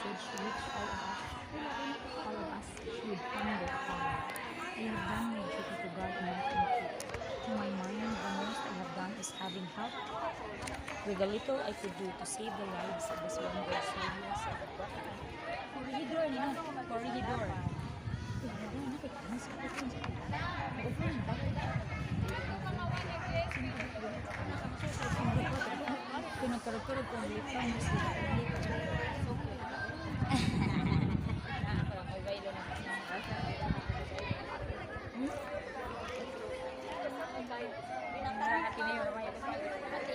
message which all of us should hunger upon. I have done my duty to God and not to. To my mind, the most I have done is having helped with the little I could do to save the lives of the surrendered soldiers of the prophet. Corregidor niya, corregidor. Pinagkaragkarag ko ang lipang mo sila. Pinagkaragkarag